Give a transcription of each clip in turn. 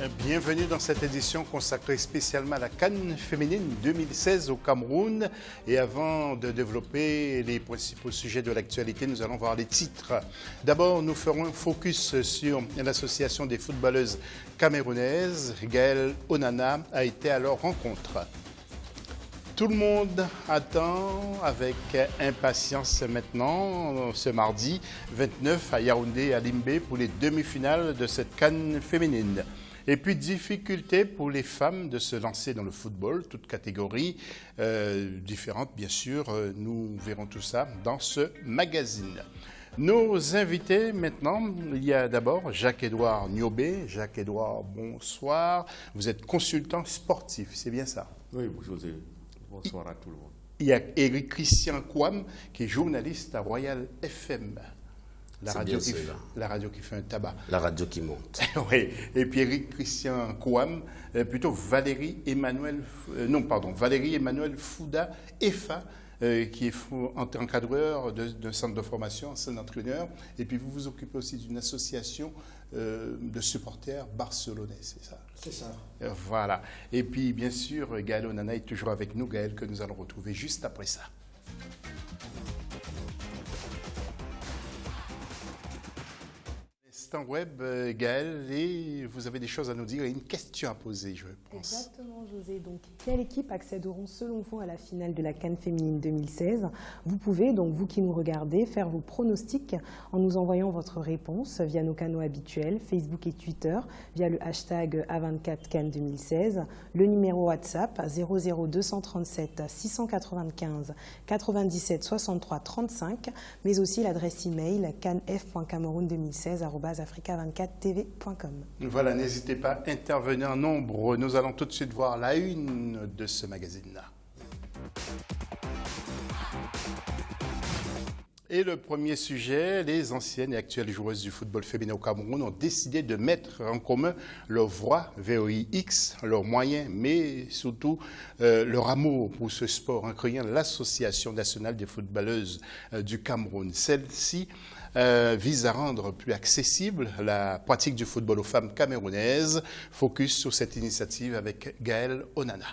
Bienvenue dans cette édition consacrée spécialement à la CAN féminine 2016 au Cameroun. Et avant de développer les principaux sujets de l'actualité, nous allons voir les titres. D'abord, nous ferons un focus sur l'association des footballeuses camerounaises. Gaëlle Onana a été à leur rencontre. Tout le monde attend avec impatience maintenant ce mardi 29 à Yaoundé à Limbé pour les demi-finales de cette CAN féminine. Et puis, difficulté pour les femmes de se lancer dans le football, toutes catégories différentes, bien sûr. Nous verrons tout ça dans ce magazine. Nos invités maintenant, il y a d'abord Jacques-Édouard Niobé. Jacques-Édouard, bonsoir. Vous êtes consultant sportif, c'est bien ça? Oui, bonjour. Bonsoir à tout le monde. Il y a Éric Christian Kouam, qui est journaliste à Royal FM. La radio qui fait un tabac. La radio qui monte. Oui. Et puis Éric Christian Kouam, plutôt Valérie Emmanuel Fouda EFA, qui est encadreur d'un centre de formation, ancien entraîneur. Et puis vous vous occupez aussi d'une association de supporters barcelonais, c'est ça? C'est ça. Voilà. Et puis bien sûr, Gaëlle Onana est toujours avec nous, Gaëlle, que nous allons retrouver juste après ça. Web, Gaëlle, et vous avez des choses à nous dire et une question à poser, je pense. Exactement, José. Donc, quelle équipe accéderont selon vous à la finale de la CAN féminine 2016? Vous pouvez, donc vous qui nous regardez, faire vos pronostics en nous envoyant votre réponse via nos canaux habituels, Facebook et Twitter, via le hashtag A24CAN 2016, le numéro WhatsApp 00237 695 97 63 35, mais aussi l'adresse email canf.cameroun2016@africa24tv.com. Voilà, n'hésitez pas à intervenir en nombre. Nous allons tout de suite voir la une de ce magazine-là. Et le premier sujet, les anciennes et actuelles joueuses du football féminin au Cameroun ont décidé de mettre en commun leur voix, VOIX, leurs moyens, mais surtout leur amour pour ce sport en créant l'Association nationale des footballeuses du Cameroun. Celle-ci vise à rendre plus accessible la pratique du football aux femmes camerounaises. Focus sur cette initiative avec Gaëlle Onana.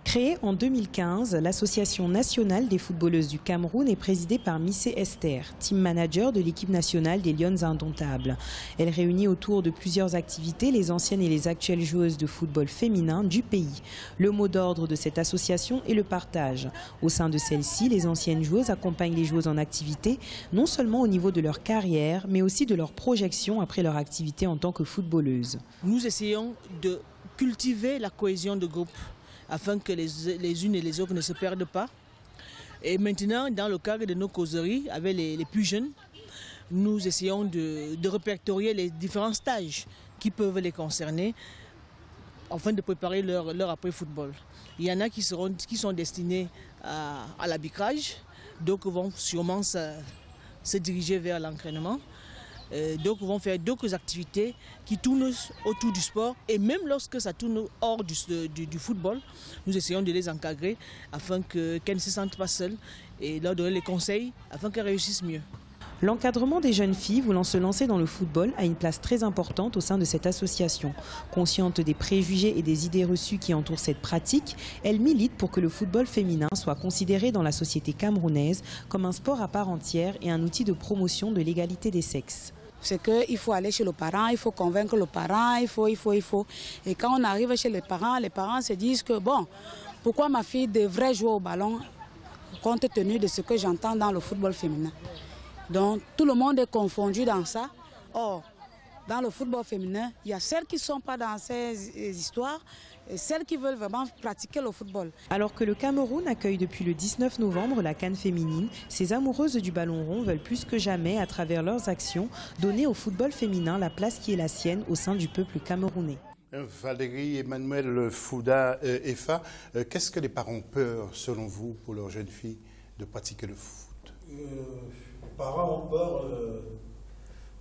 Créée en 2015, l'Association nationale des footballeuses du Cameroun est présidée par Missé Esther, team manager de l'équipe nationale des Lions Indomptables. Elle réunit autour de plusieurs activités les anciennes et les actuelles joueuses de football féminin du pays. Le mot d'ordre de cette association est le partage. Au sein de celle-ci, les anciennes joueuses accompagnent les joueuses en activité, non seulement au niveau de leur carrière, mais aussi de leur projection après leur activité en tant que footballeuse. Nous essayons de cultiver la cohésion de groupe, afin que les unes et les autres ne se perdent pas. Et maintenant, dans le cadre de nos causeries avec les plus jeunes, nous essayons de répertorier les différents stages qui peuvent les concerner afin de préparer leur après-football. Il y en a qui sont destinés à l'arbitrage, d'autres vont sûrement se diriger vers l'entraînement. Donc, vont faire d'autres activités qui tournent autour du sport. Et même lorsque ça tourne hors du football, nous essayons de les encadrer afin qu'elles ne se sentent pas seules et leur donner les conseils afin qu'elles réussissent mieux. L'encadrement des jeunes filles voulant se lancer dans le football a une place très importante au sein de cette association. Consciente des préjugés et des idées reçues qui entourent cette pratique, elle milite pour que le football féminin soit considéré dans la société camerounaise comme un sport à part entière et un outil de promotion de l'égalité des sexes. C'est qu'il faut aller chez le parent, il faut convaincre le parent, il faut. Et quand on arrive chez les parents se disent que bon, pourquoi ma fille devrait jouer au ballon compte tenu de ce que j'entends dans le football féminin. Donc tout le monde est confondu dans ça. Or, dans le football féminin, il y a celles qui ne sont pas dans ces histoires et celles qui veulent vraiment pratiquer le football. Alors que le Cameroun accueille depuis le 19 novembre la CAN féminine, ces amoureuses du ballon rond veulent plus que jamais, à travers leurs actions, donner au football féminin la place qui est la sienne au sein du peuple camerounais. Valérie Emmanuel Fouda EFA, qu'est-ce que les parents ont peur, selon vous, pour leurs jeunes filles, de pratiquer le foot? Les parents ont peur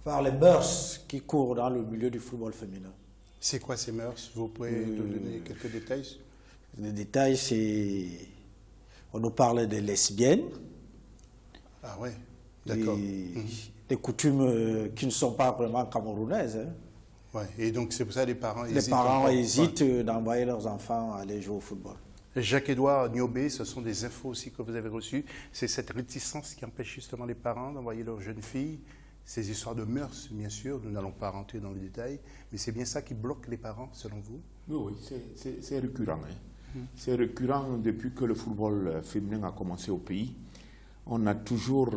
par les mœurs qui courent dans le milieu du football féminin. C'est quoi ces mœurs? Vous pouvez nous donner quelques détails? Les détails, c'est... On nous parle des lesbiennes. Ah ouais, d'accord. Des coutumes qui ne sont pas vraiment camerounaises. Hein. Ouais. Et donc c'est pour ça que les parents hésitent. Les parents hésitent d'envoyer leurs enfants aller jouer au football. Jacques-Édouard Niobé, ce sont des infos aussi que vous avez reçues. C'est cette réticence qui empêche justement les parents d'envoyer leurs jeunes filles. Ces histoires de mœurs, bien sûr, nous n'allons pas rentrer dans les détails, mais c'est bien ça qui bloque les parents, selon vous? Oui, c'est récurrent. Hein. C'est récurrent depuis que le football féminin a commencé au pays. On a toujours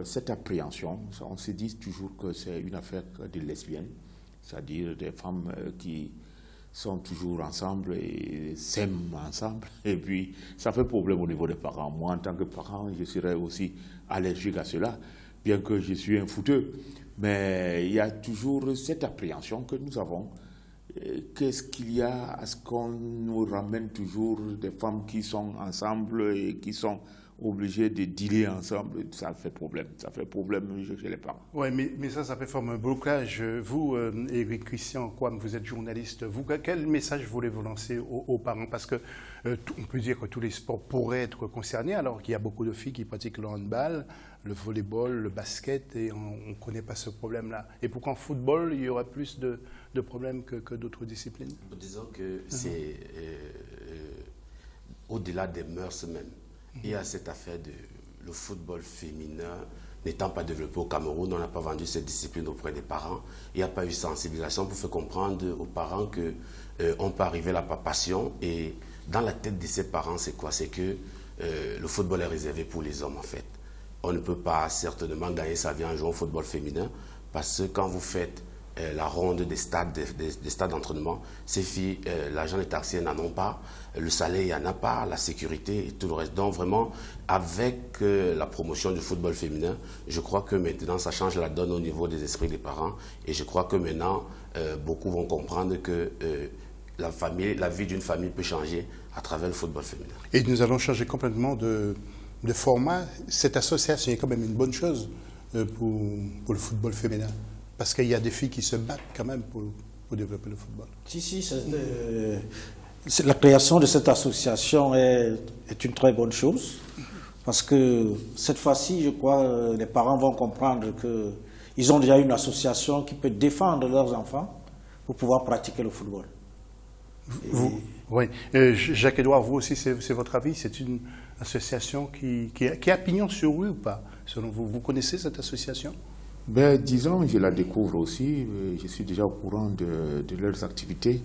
cette appréhension. On se dit toujours que c'est une affaire de lesbiennes, c'est-à-dire des femmes qui sont toujours ensemble et s'aiment ensemble. Et puis, ça fait problème au niveau des parents. Moi, en tant que parent, je serais aussi allergique à cela, bien que je suis un footeux. Mais il y a toujours cette appréhension que nous avons. Qu'est-ce qu'il y a à ce qu'on nous ramène toujours des femmes qui sont ensemble et qui sont obligés de dealer ensemble? Ça fait problème chez les parents. Oui, mais ça fait forme un blocage. Vous, Éric Christian Kwame, vous êtes journaliste. Vous, quel message voulez-vous lancer aux parents? Parce que on peut dire que tous les sports pourraient être concernés, alors qu'il y a beaucoup de filles qui pratiquent le handball, le volleyball, le basket, et on ne connaît pas ce problème-là. Et pourquoi en football, il y aura plus de problèmes que d'autres disciplines? Disons que c'est au-delà des mœurs même. Il y a cette affaire de le football féminin n'étant pas développé au Cameroun, on n'a pas vendu cette discipline auprès des parents. Il n'y a pas eu sensibilisation pour faire comprendre aux parents qu'on peut arriver à la passion. Et dans la tête de ces parents, c'est quoi? C'est que le football est réservé pour les hommes en fait. On ne peut pas certainement gagner sa vie en jouant au football féminin parce que quand vous faites la ronde des stades d'entraînement, ces filles, l'argent des taxis n'en ont pas, le salaire il n'y en a pas, la sécurité et tout le reste. Donc vraiment, avec la promotion du football féminin, je crois que maintenant ça change la donne au niveau des esprits des parents et je crois que maintenant beaucoup vont comprendre que la vie d'une famille peut changer à travers le football féminin. Et nous allons changer complètement de format. Cette association est quand même une bonne chose pour le football féminin. Parce qu'il y a des filles qui se battent quand même pour développer le football. Si, la création de cette association est une très bonne chose. Parce que cette fois-ci, je crois, les parents vont comprendre qu'ils ont déjà une association qui peut défendre leurs enfants pour pouvoir pratiquer le football. Oui. Jacques-Édouard, vous aussi, c'est votre avis? C'est une association qui a pignon sur rue ou pas? Selon vous, vous connaissez cette association? Ben, disons, je la découvre aussi, je suis déjà au courant de leurs activités,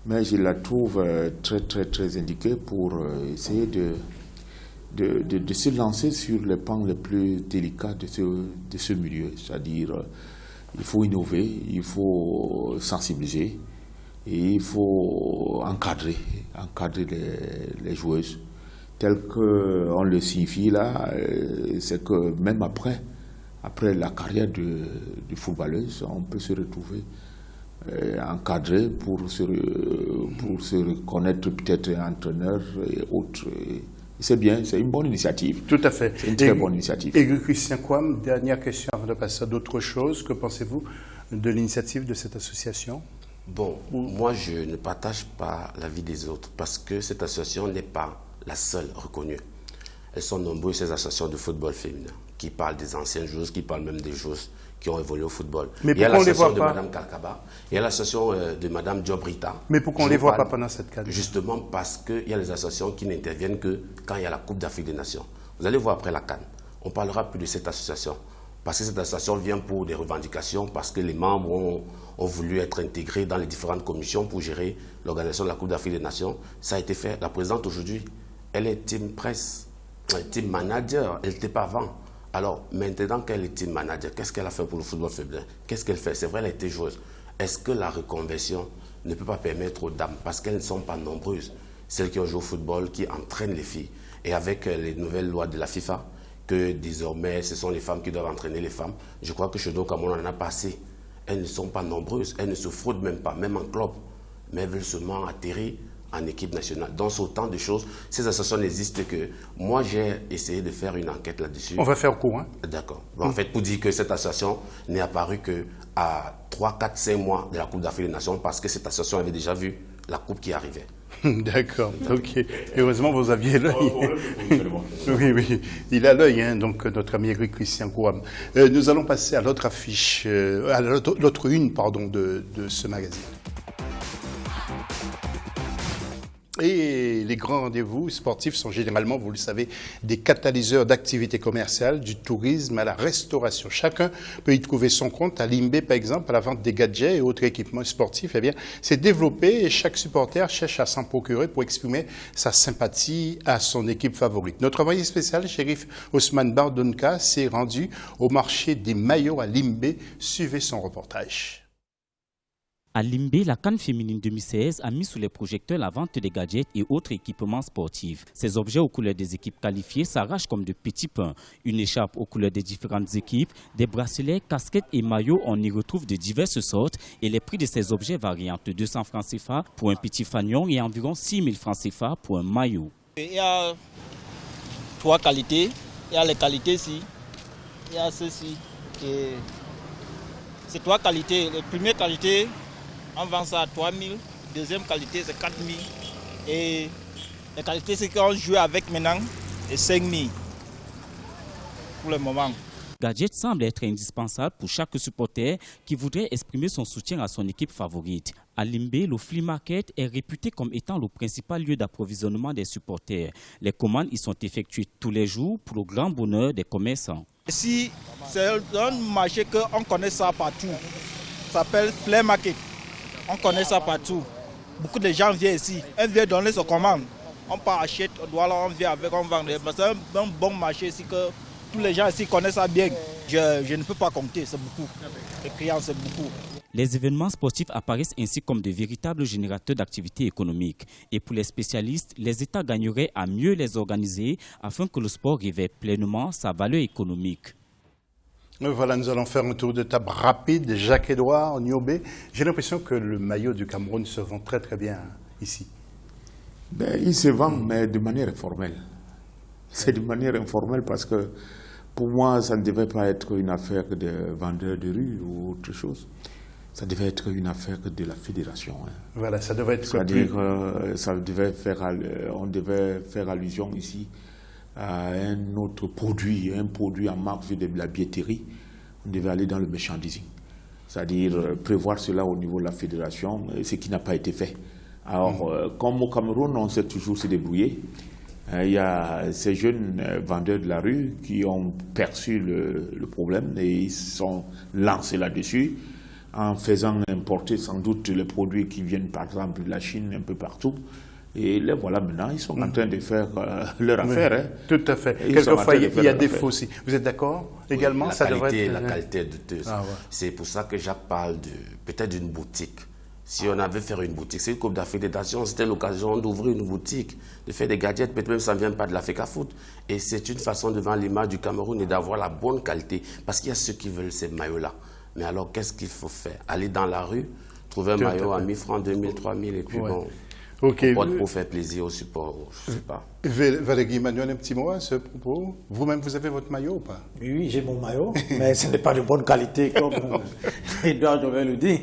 mais je la trouve très indiquée pour essayer de se lancer sur les pans les plus délicats de ce milieu. C'est-à-dire, il faut innover, il faut sensibiliser et il faut encadrer les joueuses. Tel qu'on le signifie là, c'est que même après la carrière de footballeuse, on peut se retrouver encadré pour se reconnaître peut-être entraîneur et autres. C'est bien, c'est une bonne initiative. Tout à fait. C'est une très bonne initiative. Et Christian Kwame, dernière question avant de passer à d'autres choses. Que pensez-vous de l'initiative de cette association? Bon, moi je ne partage pas l'avis des autres parce que cette association n'est pas la seule reconnue. Elles sont nombreuses, ces associations de football féminin, qui parlent des anciennes joueuses, qui parlent même des joueuses qui ont évolué au football. Mais il y a l'association de pas Mme Kalkaba, il y a l'association de Mme Diobrita. Mais pourquoi on ne les voit pas pendant cette cadre? Justement parce qu'il y a les associations qui n'interviennent que quand il y a la Coupe d'Afrique des Nations. Vous allez voir après la CAN, on parlera plus de cette association. Parce que cette association vient pour des revendications, parce que les membres ont voulu être intégrés dans les différentes commissions pour gérer l'organisation de la Coupe d'Afrique des Nations. Ça a été fait. La présidente aujourd'hui, elle est team presse. Team manager, elle n'était pas avant. Alors, maintenant qu'elle est team manager, qu'est-ce qu'elle a fait pour le football féminin? Qu'est-ce qu'elle fait? C'est vrai, elle a été joueuse. Est-ce que la reconversion ne peut pas permettre aux dames, parce qu'elles ne sont pas nombreuses, celles qui ont joué au football, qui entraînent les filles, et avec les nouvelles lois de la FIFA, que désormais, ce sont les femmes qui doivent entraîner les femmes, je crois que chez nous, comme on en a passé, elles ne sont pas nombreuses, elles ne se fraudent même pas, même en club, mais elles veulent seulement atterrir en équipe nationale. Donc, c'est autant de choses. Ces associations n'existent que... Moi, j'ai essayé de faire une enquête là-dessus. On va faire court, hein? D'accord. En fait, pour dire que cette association n'est apparue qu'à 3, 4, 5 mois de la Coupe d'Afrique des Nations parce que cette association avait déjà vu la Coupe qui arrivait. D'accord, ok. Heureusement, vous aviez l'œil. Oui, il a l'œil, hein, donc notre ami Christian Kouam. Nous allons passer à l'autre affiche, à l'autre une, pardon, de ce magazine. Et les grands rendez-vous sportifs sont généralement, vous le savez, des catalyseurs d'activités commerciales, du tourisme à la restauration. Chacun peut y trouver son compte. À Limbé, par exemple, à la vente des gadgets et autres équipements sportifs, eh bien, c'est développé et chaque supporter cherche à s'en procurer pour exprimer sa sympathie à son équipe favorite. Notre envoyé spécial, shérif Ousmane Bardonka, s'est rendu au marché des maillots à Limbé. Suivez son reportage. À Limbé, la CAN féminine 2016 a mis sous les projecteurs la vente des gadgets et autres équipements sportifs. Ces objets aux couleurs des équipes qualifiées s'arrachent comme de petits pains. Une écharpe aux couleurs des différentes équipes, des bracelets, casquettes et maillots, on y retrouve de diverses sortes et les prix de ces objets varient entre 200 francs CFA pour un petit fanion et environ 6 000 francs CFA pour un maillot. Il y a 3 qualités. Il y a les qualités ici, il y a ceci. Ces 3 qualités, la première qualité, on vend ça à 3 000, deuxième qualité c'est 4 000 et la qualité c'est qu'on joue avec maintenant et 5 000 pour le moment. Gadget semble être indispensable pour chaque supporter qui voudrait exprimer son soutien à son équipe favorite. À Limbé, le flea market est réputé comme étant le principal lieu d'approvisionnement des supporters. Les commandes y sont effectuées tous les jours pour le grand bonheur des commerçants. Ici, c'est un marché qu'on connaît ça partout. Ça s'appelle flea market. On connaît ça partout. Beaucoup de gens viennent ici. On vient donner sa commande. On part acheter, on vient avec, on vend. C'est un bon marché ici que tous les gens ici connaissent ça bien. Je ne peux pas compter, c'est beaucoup. Les clients, c'est beaucoup. Les événements sportifs apparaissent ainsi comme de véritables générateurs d'activité économique. Et pour les spécialistes, les États gagneraient à mieux les organiser afin que le sport révèle pleinement sa valeur économique. Voilà, nous allons faire un tour de table rapide. Jacques-Édouard, Niobé. J'ai l'impression que le maillot du Cameroun se vend très très bien ici. Ben, il se vend, mais de manière informelle. C'est de manière informelle parce que pour moi, ça ne devait pas être une affaire de vendeurs de rue ou autre chose. Ça devait être une affaire de la fédération. Hein. Voilà, ça devait être... C'est-à-dire on devait faire allusion ici à un autre produit, un produit en marge de la billetterie. On devait aller dans le merchandising. C'est-à-dire prévoir cela au niveau de la fédération, ce qui n'a pas été fait. Alors, comme au Cameroun, on sait toujours se débrouiller. Il y a ces jeunes vendeurs de la rue qui ont perçu le problème et ils sont lancés là-dessus en faisant importer sans doute les produits qui viennent par exemple de la Chine un peu partout. Et là, voilà, maintenant, ils sont en train de faire leur affaire. Hein. Tout à fait. Quelquefois, il y a des faux aussi. Vous êtes d'accord également? La qualité douteuse. Ah, ouais. C'est pour ça que Jacques parle peut-être d'une boutique. Si on avait fait une boutique, c'est une Coupe d'Afrique des Nations, c'était l'occasion d'ouvrir une boutique, de faire des gadgets, peut-être même ça ne vient pas de la FECAFOOT. Et c'est une façon de vendre l'image du Cameroun et d'avoir la bonne qualité. Parce qu'il y a ceux qui veulent ces maillots-là. Mais alors, qu'est-ce qu'il faut faire? Aller dans la rue, trouver un maillot à 1 000 francs, 2 000, 3 000, et puis bon... Okay. Pour faire plaisir au support, je ne sais pas. Valérie Emmanuel, un petit mot à ce propos. Vous-même, vous avez votre maillot ou pas? Oui, j'ai mon maillot, mais ce n'est pas de bonne qualité, comme Edouard devait le dire.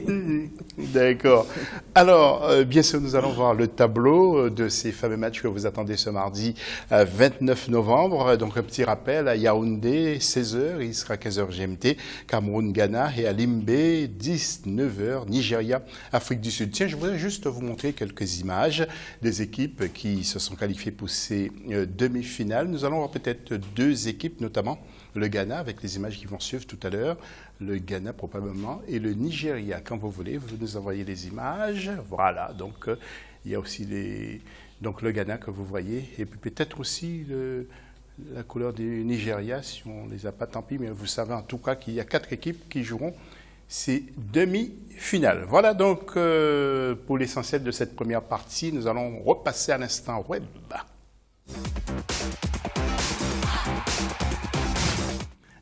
D'accord. Alors, bien sûr, nous allons voir le tableau de ces fameux matchs que vous attendez ce mardi 29 novembre. Donc, un petit rappel, à Yaoundé, 16h, il sera 15h GMT, Cameroun-Ghana, et à Limbé, 19h, Nigeria, Afrique du Sud. Tiens, je voudrais juste vous montrer quelques images des équipes qui se sont qualifiées pour ces demi-finales. Nous allons voir peut-être 2 équipes, notamment le Ghana, avec les images qui vont suivre tout à l'heure. Le Ghana probablement et le Nigeria. Quand vous voulez, vous nous envoyez les images. Voilà, donc il y a aussi donc le Ghana que vous voyez. Et puis peut-être aussi la couleur du Nigeria, si on ne les a pas, tant pis. Mais vous savez en tout cas qu'il y a 4 équipes qui joueront ces demi-finales. Voilà donc pour l'essentiel de cette première partie. Nous allons repasser à l'instant web.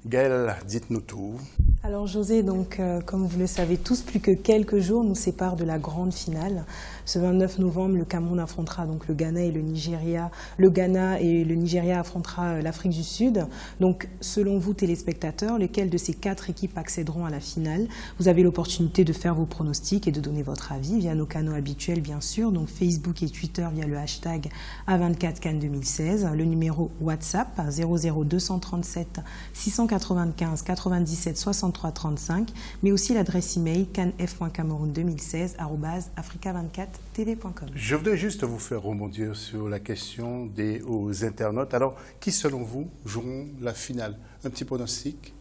Gaël, dites-nous tout. Alors José, donc, comme vous le savez tous, plus que quelques jours nous séparent de la grande finale. Ce 29 novembre, le Cameroun affrontera donc le Ghana et le Nigeria. Le Ghana et le Nigeria affrontera l'Afrique du Sud. Donc, selon vous, téléspectateurs, lesquelles de ces 4 équipes accéderont à la finale? Vous avez l'opportunité de faire vos pronostics et de donner votre avis via nos canaux habituels, bien sûr. Donc, Facebook et Twitter via le hashtag A24CAN 2016. Le numéro WhatsApp 00237 695 97 63 35, mais aussi l'adresse email canf.cameroun2016@africa24tv.com. Je voudrais juste vous faire rebondir sur la question aux internautes. Alors, qui selon vous joueront la finale? Un petit pronostic?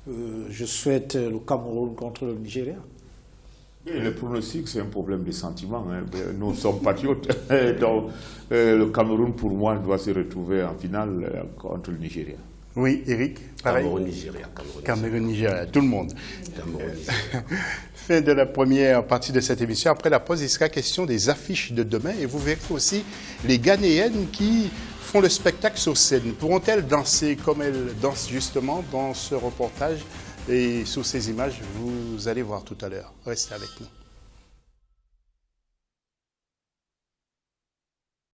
Je souhaite le Cameroun contre le Nigeria. Et le pronostic, c'est un problème de sentiment. Hein. Nous sommes patriotes. Donc, le Cameroun, pour moi, doit se retrouver en finale contre le Nigeria. Oui, Eric, pareil. Cameroun-Nigeria. Cameroun-Nigeria, tout le monde. Fin de la première partie de cette émission. Après la pause, il sera question des affiches de demain et vous verrez aussi les Ghanéennes qui font le spectacle sur scène. Pourront-elles danser comme elles dansent justement dans ce reportage et sur ces images? Vous allez voir tout à l'heure. Restez avec nous.